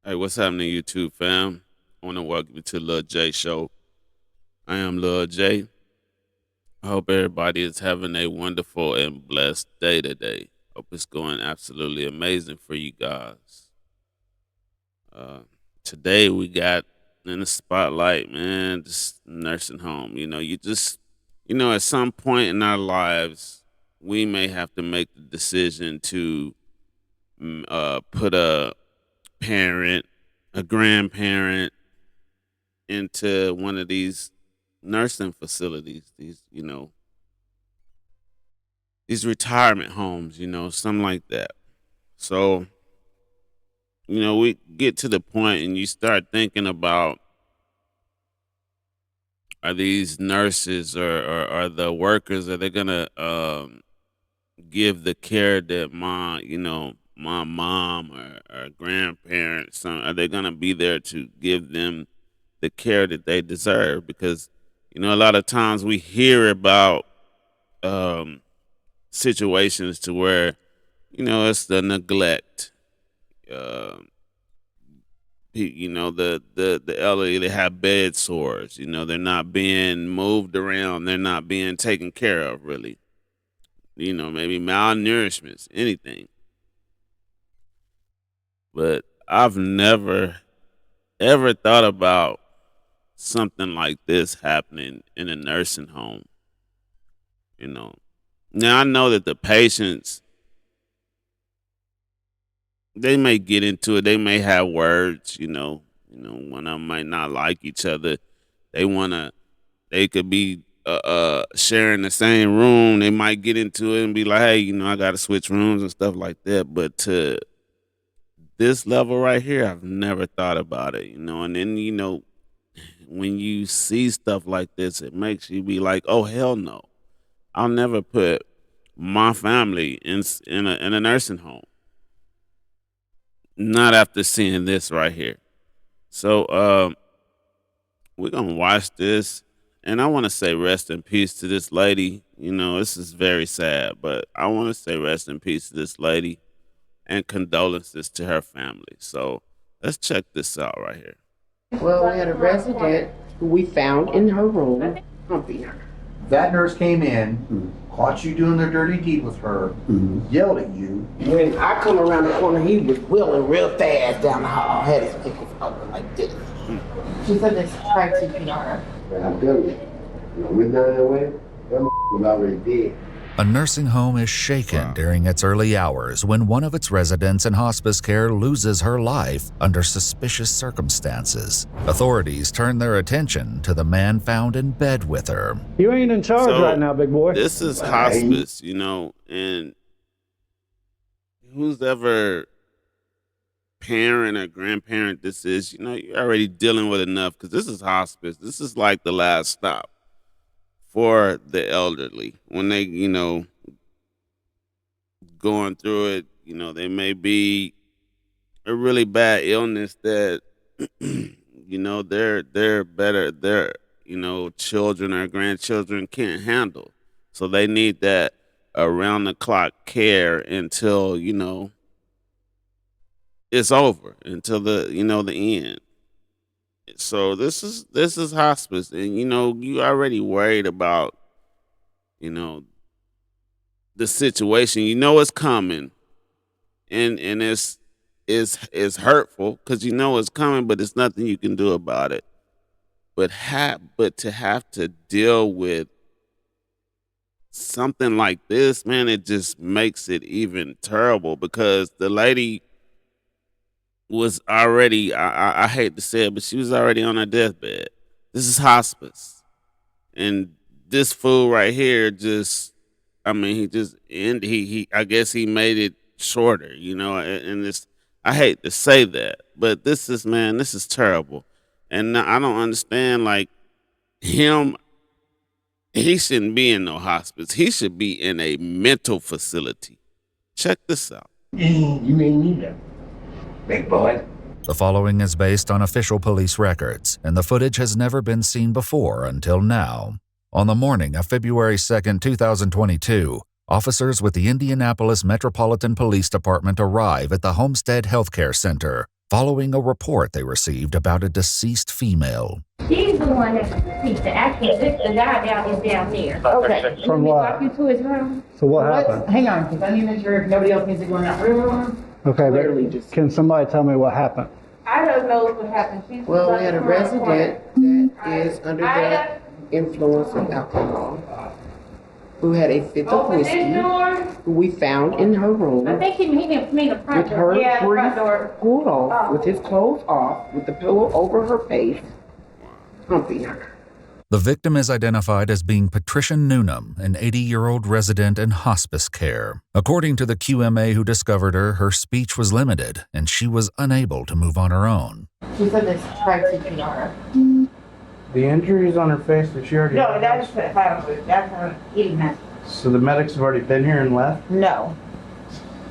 Hey, what's happening, YouTube fam? I want to welcome you to Lil J Show. I am Lil J. I hope everybody is having a wonderful and blessed day today. Hope it's going absolutely amazing for you guys. Uh, Today we got in the spotlight, man, this nursing home. At some point in our lives, we may have to make the decision to put a parent, a grandparent into one of these nursing facilities, these retirement homes, something like that. So, we get to the point and you start thinking about, are these nurses or are the workers, are they gonna give the care that my mom or grandparents, are they gonna be there to give them the care that they deserve? Because a lot of times we hear about um, situations to where it's the neglect. Um the elderly, they have bed sores. They're not being moved around. They're not being taken care of. Really, maybe malnourishments, anything. But I've never ever thought about something like this happening in a nursing home. You know, Now I know that the patients, they may get into it. They may have words. One of them might not like each other. They wanna. They could be sharing the same room. They might get into it and be like, "Hey, I got to switch rooms and stuff like that." But to this level right here, I've never thought about it. And then when you see stuff like this, it makes you be like, "Oh hell no! I'll never put my family in a nursing home." Not after seeing this right here. So we're gonna watch this, and I want to say rest in peace to this lady. This is very sad, but I want to say rest in peace to this lady and condolences to her family. So let's check this out right here. Well, we had a resident who we found in her room humping her. That nurse came in, caught you doing the dirty deed with her, yelled at you. When I come around the corner, he was wheeling real fast down the hall, had his fingers open like this. She said this tried CPR. I'm telling you, we're down that way, that was already dead. A nursing home is shaken during its early hours when one of its residents in hospice care loses her life under suspicious circumstances. Authorities turn their attention to the man found in bed with her. You ain't in charge So, right now, big boy. This is hospice, and who's ever parent or grandparent this is, you're already dealing with enough, because this is hospice. This is like the last stop for the elderly when they, going through it. They may be a really bad illness that, they're better. Their, children or grandchildren can't handle. So they need that around the clock care until, it's over, until the end. So this is hospice, and you already worried about the situation. It's coming, and it's hurtful because it's coming, but it's nothing you can do about it. But to have to deal with something like this, man, it just makes it even terrible, because the lady was already, I hate to say it, but she was already on her deathbed. This is hospice. And this fool right here he I guess he made it shorter, and this, I hate to say that, but this is terrible. And I don't understand, like, him, he shouldn't be in no hospice. He should be in a mental facility. Check this out. You ain't need them, big boy. The following is based on official police records, and the footage has never been seen before until now. On the morning of February 2nd, 2022, officers with the Indianapolis Metropolitan Police Department arrive at the Homestead Healthcare Center, following a report they received about a deceased female. She's the one that's deceased. Actually, the guy down is down there. Okay. From what? Walk you to his room. So what happened? Hang on, because I need to make sure nobody else needs to go in that room. Okay, Literally but just. can somebody tell me what happened? I don't know what happened. She's Well, we had a resident that is under the influence of alcohol, who had a fifth of Open this whiskey, door. who we found in her I room think he didn't mean the front with door. her Yeah, the front brief door. pulled off, Oh. with his clothes off, with the pillow over her face, humping her. The victim is identified as being Patricia Noonan, an 80-year-old resident in hospice care. According to the QMA who discovered her, her speech was limited and she was unable to move on her own. She said they tried CPR. The injuries on her face that she already No, had? that's her eating that. So the medics have already been here and left? No.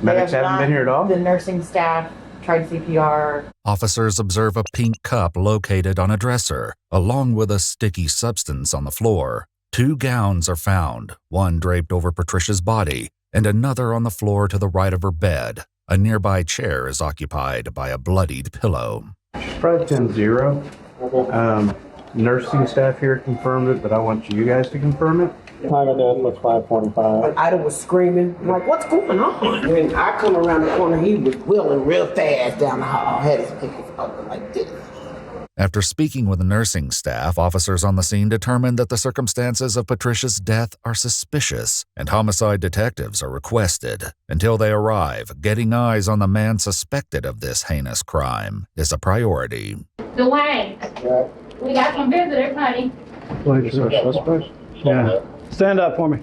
Medics haven't been here at all? The nursing staff tried CPR. Officers observe a pink cup located on a dresser, along with a sticky substance on the floor. 2 gowns are found, one draped over Patricia's body and another on the floor to the right of her bed. A nearby chair is occupied by a bloodied pillow. Probably 10-0. Nursing staff here confirmed it, but I want you guys to confirm it. Time of death was 5:45. Ida was screaming, I'm like, what's going on? When I come around the corner, he was wheeling real fast down the hall, had his fingers open like this. After speaking with the nursing staff, officers on the scene determined that the circumstances of Patricia's death are suspicious, and homicide detectives are requested. Until they arrive, getting eyes on the man suspected of this heinous crime is a priority. Dwayne, we got some visitors, honey. Wait for the suspect? Yeah. Stand up for me.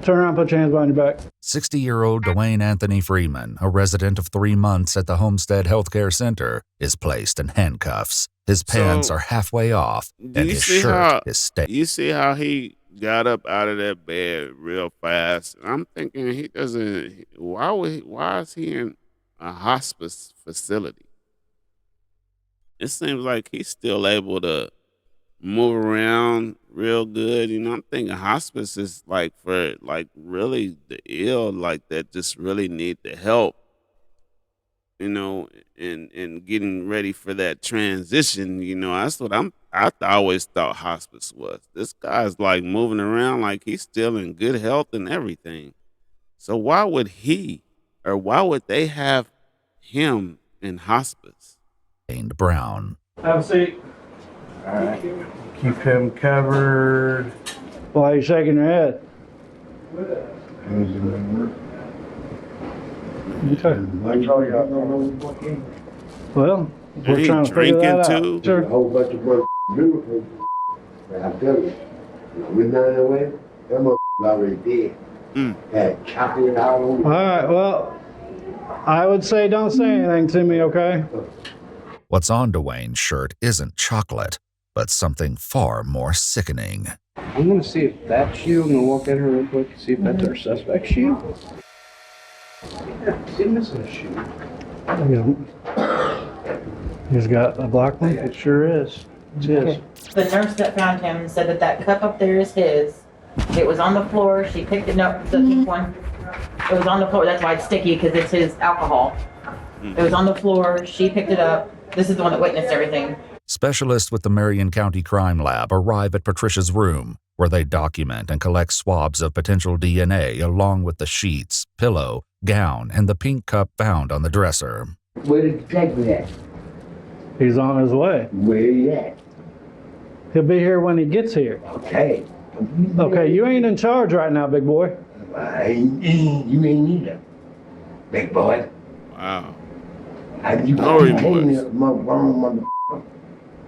Turn around, put your hands behind your back. 60-year-old Dwayne Anthony Freeman, a resident of 3 months at the Homestead Healthcare Center, is placed in handcuffs. His pants are halfway off, and his shirt is stained. You see how he got up out of that bed real fast? I'm thinking he doesn't. Why is he in a hospice facility? It seems like he's still able to move around real good. You know, I'm thinking hospice is like for like really the ill, like that just really need the help, you know, and getting ready for that transition. You know, that's what I always thought hospice was. This guy's like moving around like he's still in good health and everything. So why would they have him in hospice? Brown. Have a seat. All right. Keep him covered. Why are you shaking your head? Okay. Well, And we're he trying to figure that drinking out. too? A Sure. whole bunch of brothers beautiful. I'm telling you, we're not in the way. That motherfucker already dead. Had chocolate out on All him. right, well, I would say don't say anything to me, okay? What's on Dwayne's shirt isn't chocolate, but something far more sickening. I'm gonna see if that's you. I'm gonna walk in here real quick and see if that's our suspect's shoe. Yeah, see, missing a shoe. He's got a black one? It sure is. It's his. The nurse that found him said that cup up there is his. It was on the floor. She picked it up, the pink one. It was on the floor. That's why it's sticky, because it's his alcohol. It was on the floor. She picked it up. This is the one that witnessed everything. Specialists with the Marion County Crime Lab arrive at Patricia's room, where they document and collect swabs of potential DNA along with the sheets, pillow, gown, and the pink cup found on the dresser. Where did the detective at? He's on his way. Where he at? He'll be here when he gets here. Okay. Okay, you ain't in charge right now, big boy. You ain't either, big boy. Wow. You Glory hang boys. this mother.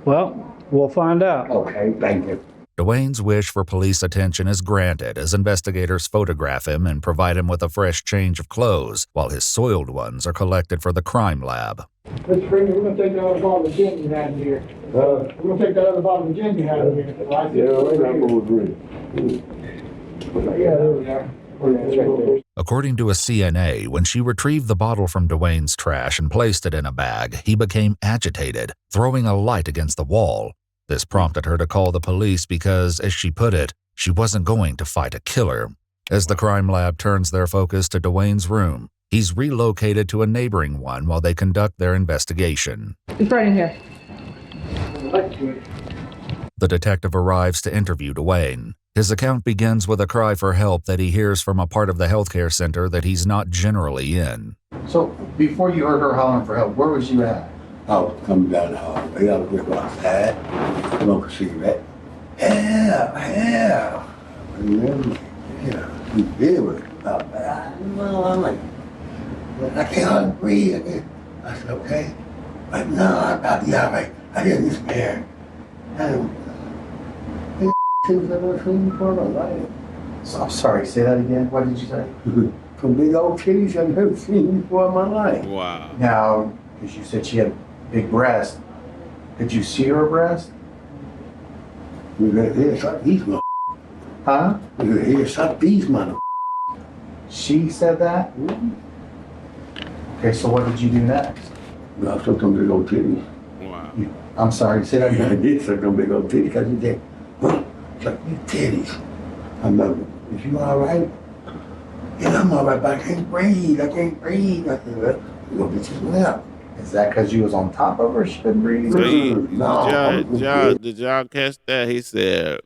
Well, we'll find out. Okay, thank you. Dwayne's wish for police attention is granted as investigators photograph him and provide him with a fresh change of clothes, while his soiled ones are collected for the crime lab. Mr. Freeman, we're gonna take that other bottle of gin you had in here. We're gonna take that other bottle of gin you had in here. Right? Yeah, I'm gonna agree. Yeah, there we are. That's right there. According to a CNA, when she retrieved the bottle from Dwayne's trash and placed it in a bag, he became agitated, throwing a light against the wall. This prompted her to call the police because, as she put it, she wasn't going to fight a killer. As the crime lab turns their focus to Dwayne's room, He's relocated to a neighboring one while they conduct their investigation. It's right in here. The detective arrives to interview Dwayne. His account begins with a cry for help that he hears from a part of the healthcare center that he's not generally in. So before you heard her hollering for help, where was you at? I was coming down the hallway. I was just outside, smoke a cigarette. Hell. Remember? Yeah. He did was about that. I'm like, I can't hardly breathe. I said, okay. But no, I'll be all right. I just need some air. Things I've never seen before in my life. So, I'm sorry, say that again. What did you say? Some big old titties I've never seen before in my life. Wow. Now, because you said she had big breasts, did you see her breast? Here's some these mother. Huh? Here's some these mother. She said that? Okay, so what did you do next? I took some big old titties. Wow. I'm sorry, say that I again. did suck them big old titties because he said, suck these titties. I remember, is you all right? Yeah, I'm all right, but I can't breathe. I said, well, you gonna get your lap. Is that because you was on top of her? She couldn't breathe? So No. did y'all catch that? He said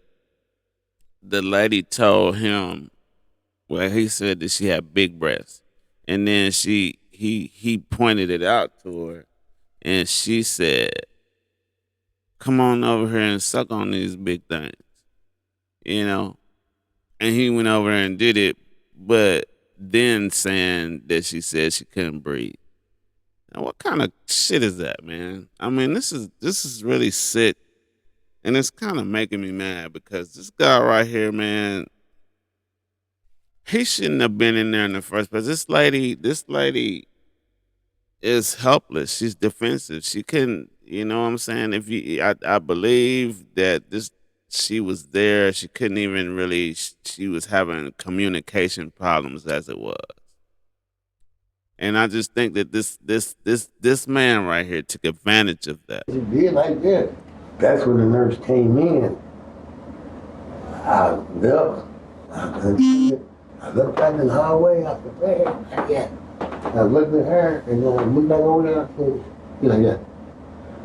the lady told him, well, he said that she had big breasts. And then he pointed it out to her. And she said, come on over here and suck on these big things. You know? And he went over there and did it, but then saying that she said she couldn't breathe. Now, what kind of shit is that, man? I mean, this is really sick. And it's kind of making me mad because this guy right here, man, he shouldn't have been in there in the first place. This lady is helpless. She's defensive. She couldn't, you know what I'm saying? I believe that she was there. She couldn't even really, she was having communication problems as it was. And I just think that this man right here took advantage of that. She did like that. That's when the nurse came in. I looked back in the hallway. I said, hey, I looked at her and then I looked back over there. I said, you like that.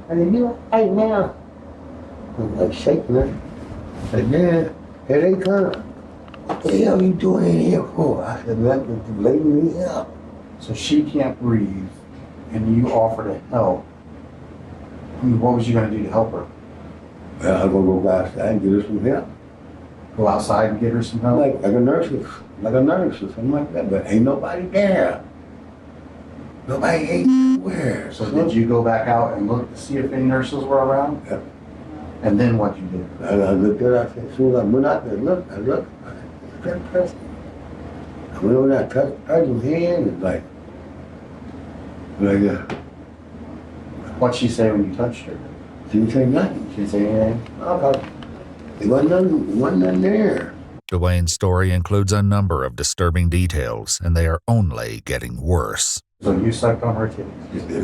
I said, you right now. I'm like shaking her. I said, yeah, here they come. What the hell are you doing in here for? I said, let the lady me up. So she can't breathe, and you offer to help. I mean, what was you going to do to help her? Well, I'm going to go outside and get her some help. Go outside and get her some help? Like a nurse or something like that, but ain't nobody there. Nobody ain't where. So did you go back out and look to see if any nurses were around? Yeah. And then what you did? I looked at her, I said, as soon as I went out there, I looked, I said, that person. I went over there, I touched the person's hand, and like What'd she say when you touched her? she didn't say nothing. She didn't say anything? There wasn't nothing there. Dwayne's story includes a number of disturbing details, and they are only getting worse. So you sucked on her titties? Just like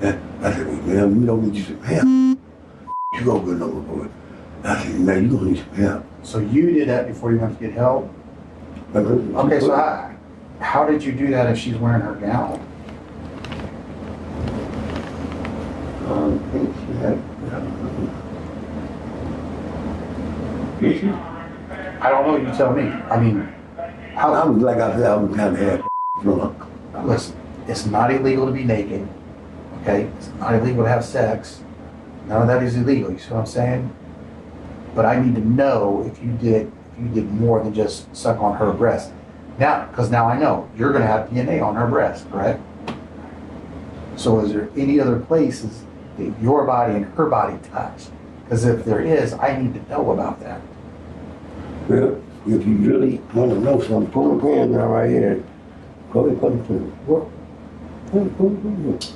that. I said, man, you don't need some help. You go good number for it. I said, man, you don't need some help. So you did that before you went to get help? Okay, so how did you do that if she's wearing her gown? I think she had, I don't know, you tell me. I mean, I was like I said, I was kind of half drunk. listen, it's not illegal to be naked, okay? It's not illegal to have sex. None of that is illegal, you see what I'm saying? But I need to know if you did more than just suck on her breast. Now, because now I know, you're gonna have DNA on her breast, correct? So is there any other places that your body and her body touch? Because if there is, I need to know about that. Well, if you really want to know something, pull the pan down right here. Go ahead, put it through.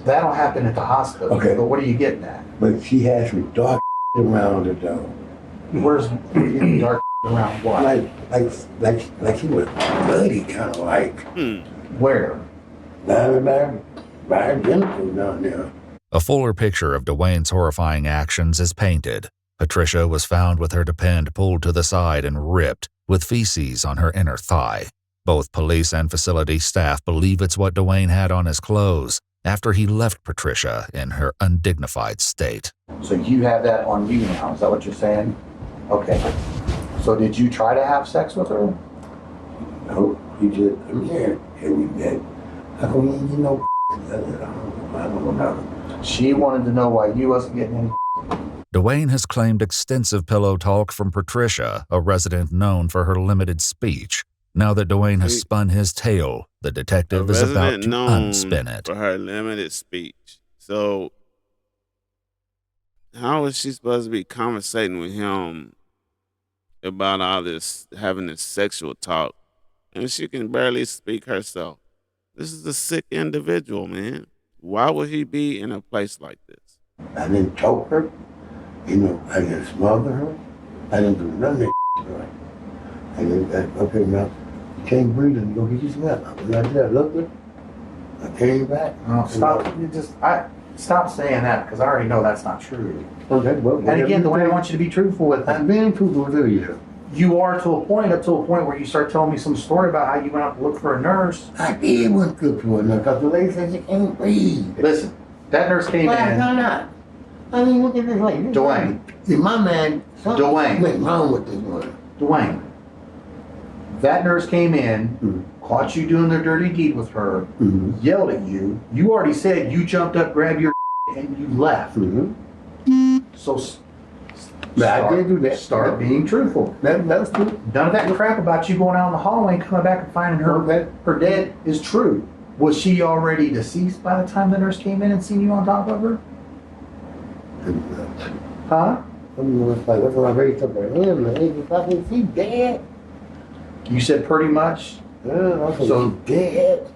That'll happen at the hospital. Okay. But what are you getting at? But she has some dark around her though. Where's the dark around what? Like she was bloody, kind of like. Where? By her genitals down there. A fuller picture of Dwayne's horrifying actions is painted. Patricia was found with her depend pulled to the side and ripped, with feces on her inner thigh. Both police and facility staff believe it's what Dwayne had on his clothes after he left Patricia in her undignified state. So you have that on you now, is that what you're saying? Okay. So did you try to have sex with her? No, he just, I'm here, and we met. I don't even know. I don't know. She wanted to know why you wasn't getting any. Dwayne has claimed extensive pillow talk from Patricia, a resident known for her limited speech. Now that Dwayne has spun his tale, the detective is about to unspin it. For her limited speech. So, how is she supposed to be conversating with him about all this, having this sexual talk, and she can barely speak herself? This is a sick individual, man. Why would he be in a place like this? I didn't choke her. You know, I didn't smother her. I didn't do none of that to her. I didn't, okay, now, you can't breathe and go get your snap. When I did, I looked at her. I came back. No, stop saying that, because I already know that's not true. Okay, well, And again, the way I want you to be truthful with I'm me. being truthful with you. You are up to a point where you start telling me some story about how you went out to look for a nurse. I did want to look for her because the lady said she can't breathe. Listen, that nurse came Well, in. no, no. I mean, look at this lady. Dwayne. In my mind, something Dwayne. went wrong with this one. Dwayne. That nurse came in, caught you doing the dirty deed with her, yelled at you. You already said you jumped up, grabbed your and you left. So I did do that. Start being truthful. That's true. None of that crap about you going out in the hallway and coming back and finding her dead is true. Was she already deceased by the time the nurse came in and seen you on top of her? Huh? That's when I raised up her hand. I said, she's dead. You said pretty much. Yeah, I said, So- she's dead.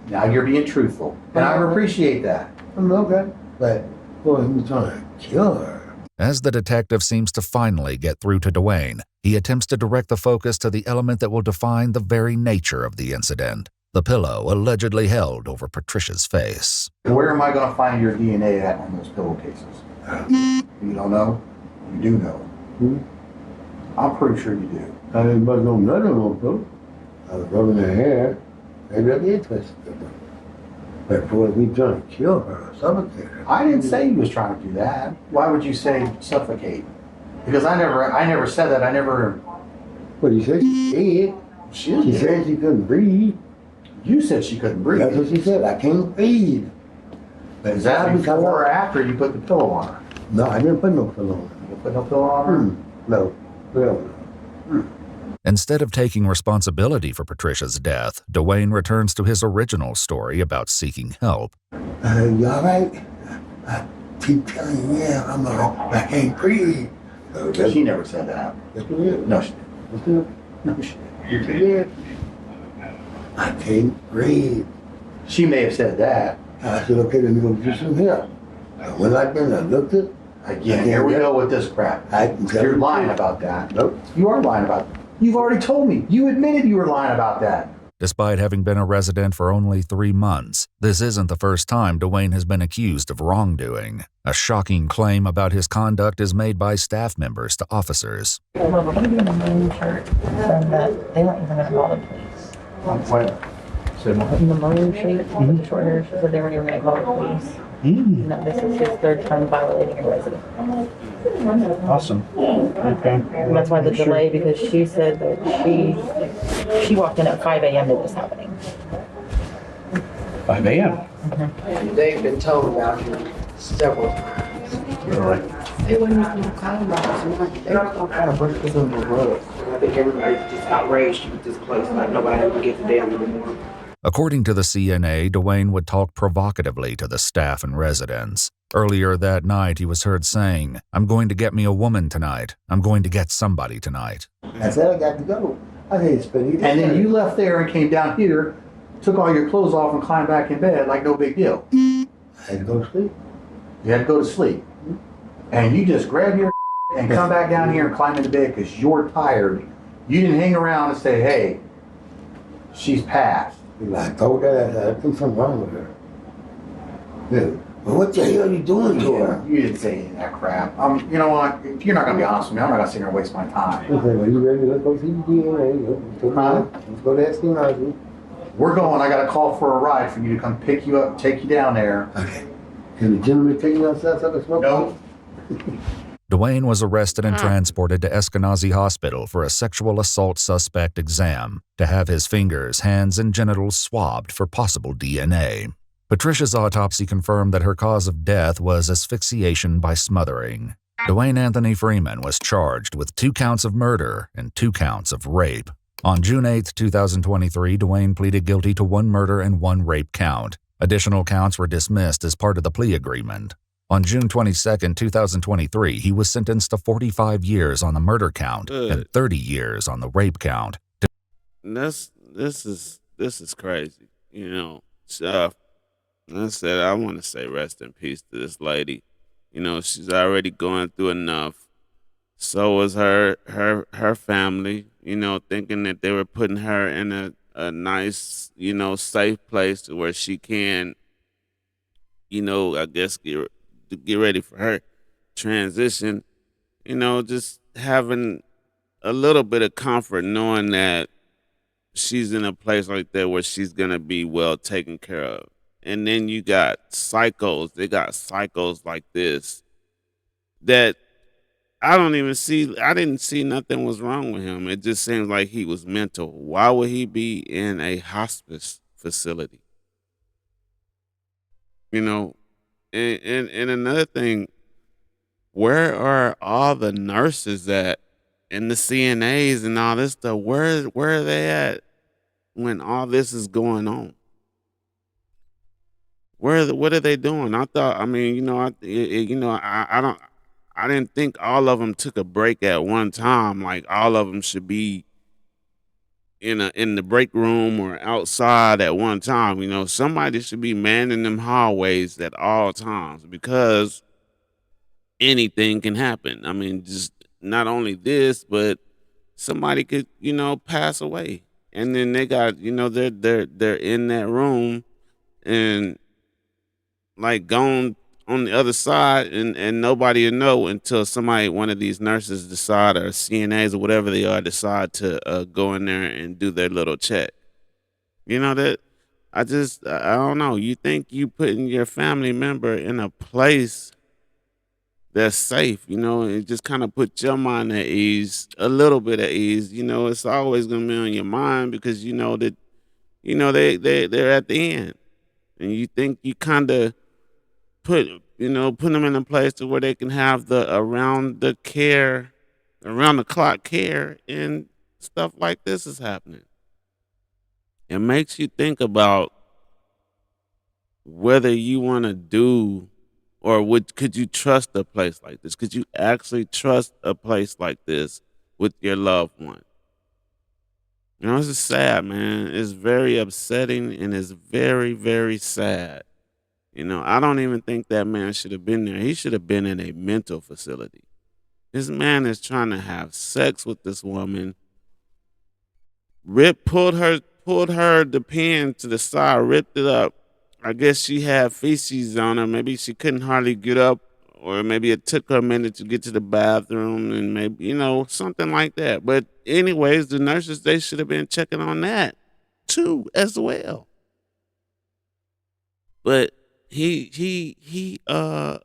Now you're being truthful. And I appreciate that. I'm okay. But, boy, he was trying to kill her. As the detective seems to finally get through to Dwayne, he attempts to direct the focus to the element that will define the very nature of the incident, the pillow allegedly held over Patricia's face. Where am I going to find your DNA at on those pillowcases? You don't know? You do know. I'm pretty sure you do. I didn't buzz no nut on those pillows. I was rubbing her hair. Maybe I did touch her. But boy, we trying to kill her or suffocate her. I didn't say you was trying to do that. Why would you say suffocate? Because I never said that. I never. What you said? She did. She said she couldn't breathe. You said she couldn't breathe. That's what she said. I can't breathe. But Is that before or after you put the pillow on her? No, I didn't put no pillow on her. You put no pillow on her? No. Well, Instead of taking responsibility for Patricia's death, Dwayne returns to his original story about seeking help. You all right? I keep telling you, yeah, I'm all right. I can't breathe. She never said that. Yes, she did. No, she Yes, she did. No, she Yes, she did. I can't breathe. She may have said that. I said, okay, let me go get some help. I went like that and I looked at it. Again, here we go with this crap. You're lying about that. Nope. You are lying about that. You've already told me. You admitted you were lying about that. Despite having been a resident for only 3 months, this isn't the first time Dwayne has been accused of wrongdoing. A shocking claim about his conduct is made by staff members to officers. Well, we're going to be in a maroon shirt saying that they weren't even going to call the police. What? Say more. In the maroon shirt with the short hair, she said they weren't even going to call the police. No, this is his 3rd time violating a resident. Awesome. Okay. And that's why the delay, because she said that she walked in at 5 a.m. to this happening. 5 a.m. They've been told about him several times. Really? They wouldn't even call about it. They're not gonna try to brush this under the rug. I think everybody's just outraged with this place. Like nobody ever gets it down anymore. According to the CNA, Dwayne would talk provocatively to the staff and residents. Earlier that night, he was heard saying, "I'm going to get me a woman tonight. I'm going to get somebody tonight." I said, I got to go. I said, Spinny. And then you left there and came down here, took all your clothes off and climbed back in bed like no big deal. I had to go to sleep. You had to go to sleep. And you just grab your and come back down here and climb into bed because you're tired. You didn't hang around and say, hey, she's passed. I told her I think something wrong with her. Yeah. Well, what the hell are you doing to her? You didn't say any of that crap. You know what? If you're not gonna be honest with me, I'm not gonna sit here and waste my time. Okay, well, you ready? Let's go see the DNA. Huh? Let's go to SC Hospital. We're going. I got a call for a ride for you to come pick you up, take you down there. Okay. Can the gentleman take me outside so I can smoke? No. Dwayne was arrested and transported to Eskenazi Hospital for a sexual assault suspect exam to have his fingers, hands, and genitals swabbed for possible DNA. Patricia's autopsy confirmed that her cause of death was asphyxiation by smothering. Dwayne Anthony Freeman was charged with 2 counts of murder and 2 counts of rape. On June 8, 2023, Dwayne pleaded guilty to 1 murder and 1 rape count. Additional counts were dismissed as part of the plea agreement. On June 22, 2023, he was sentenced to 45 years on the murder count and 30 years on the rape count. This is crazy. You know, so I said I want to say rest in peace to this lady. You know, she's already going through enough. So was her family. You know, thinking that they were putting her in a nice, you know, safe place where she can, you know, I guess get ready for her transition. You know, just having a little bit of comfort knowing that she's in a place like that where she's gonna be well taken care of. And then you got psychos. They got psychos like this that I didn't see nothing was wrong with him. It just seems like he was mental. Why would he be in a hospice facility? You know, and another thing, where are all the nurses at and the CNAs and all this stuff? Where are they at when all this is going on? What are they doing? I mean, you know, I didn't think all of them took a break at one time. Like all of them should be in the break room or outside at one time. You know, somebody should be manning them hallways at all times because anything can happen. I mean, just not only this, but somebody could, you know, pass away, and then they got, you know, they're in that room and like gone on the other side, and nobody will know until one of these nurses decide, or CNAs or whatever they are, decide to go in there and do their little check. You know that I don't know. You think you putting your family member in a place that's safe, you know, and just kind of put your mind at ease, a little bit at ease. You know, it's always gonna be on your mind because you know that, you know, they're at the end, and you think you kind of put them in a place to where they can have the around the clock care, and stuff like this is happening. It makes you think about whether you want to do, or could you trust a place like this? Could you actually trust a place like this with your loved one? You know, it's just sad, man. It's very upsetting and it's very, very sad. You know, I don't even think that man should have been there. He should have been in a mental facility. This man is trying to have sex with this woman. Pulled her the pen to the side, ripped it up. I guess she had feces on her. Maybe she couldn't hardly get up, or maybe it took her a minute to get to the bathroom, and maybe, you know, something like that. But anyways, the nurses, they should have been checking on that too as well. But she has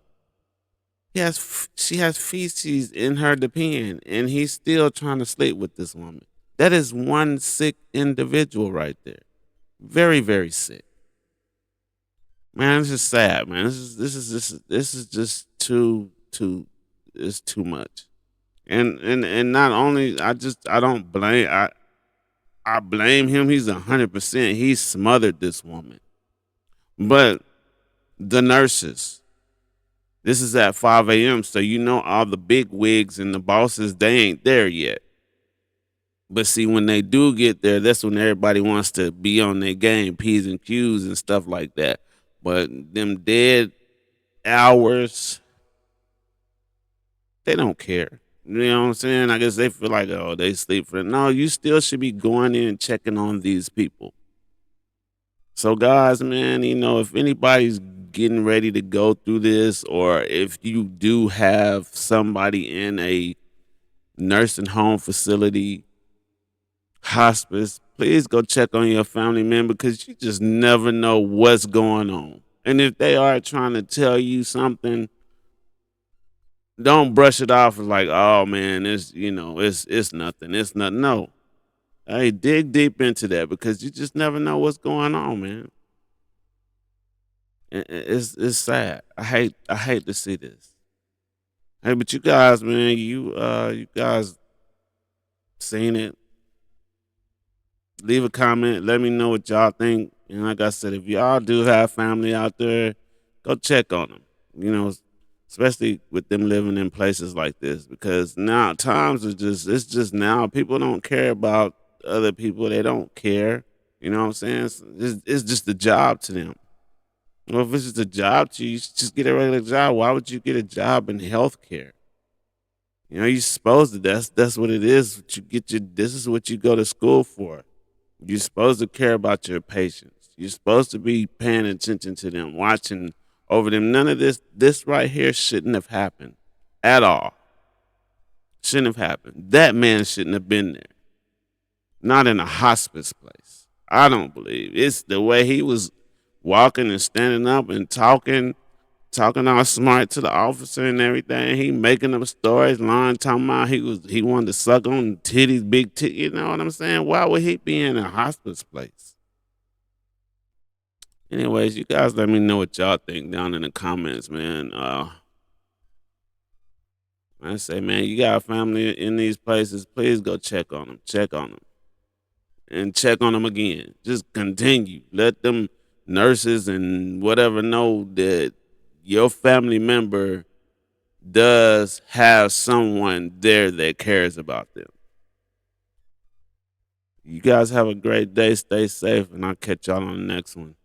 feces in her pen, and he's still trying to sleep with this woman. That is one sick individual right there. Very, very sick. Man, this is sad, man. This is just it's too much. And not only, I don't blame, I blame him. He's 100%. He smothered this woman. But the nurses, this is at 5 a.m. So you know all the big wigs and the bosses, they ain't there yet. But see, when they do get there, that's when everybody wants to be on their game, P's and Q's and stuff like that. But them dead hours, they don't care. You know what I'm saying? I guess they feel like, oh, they sleep for it. No, you still should be going in and checking on these people. So, guys, man, if anybody's getting ready to go through this, or if you do have somebody in a nursing home facility, hospice, please go check on your family member because you just never know what's going on. And if they are trying to tell you something, don't brush it off as like, oh man, it's nothing. It's nothing. No. Hey, dig deep into that because you just never know what's going on, man. It's sad. I hate to see this. Hey, but you guys, man, you guys seen it. Leave a comment. Let me know what y'all think. And like I said, if y'all do have family out there, go check on them. Especially with them living in places like this, because now times it's just now people don't care about other people. They don't care. You know what I'm saying? It's just a job to them. Well, if it's just a job to you, you should just get a regular job. Why would you get a job in healthcare? You're supposed to. That's what it is. This is what you go to school for. You're supposed to care about your patients. You're supposed to be paying attention to them, watching over them. None of this right here shouldn't have happened at all. Shouldn't have happened. That man shouldn't have been there. Not in a hospice place. I don't believe. It's the way he was walking and standing up and talking all smart to the officer and everything. He making up stories, lying, talking about he wanted to suck on titties, big titties. You know what I'm saying? Why would he be in a hospice place? Anyways, you guys let me know what y'all think down in the comments, man. I say, man, you got family in these places, please go check on them. Check on them. And check on them again. Just continue. Let them nurses and whatever know that your family member does have someone there that cares about them. You guys have a great day. Stay safe, and I'll catch y'all on the next one.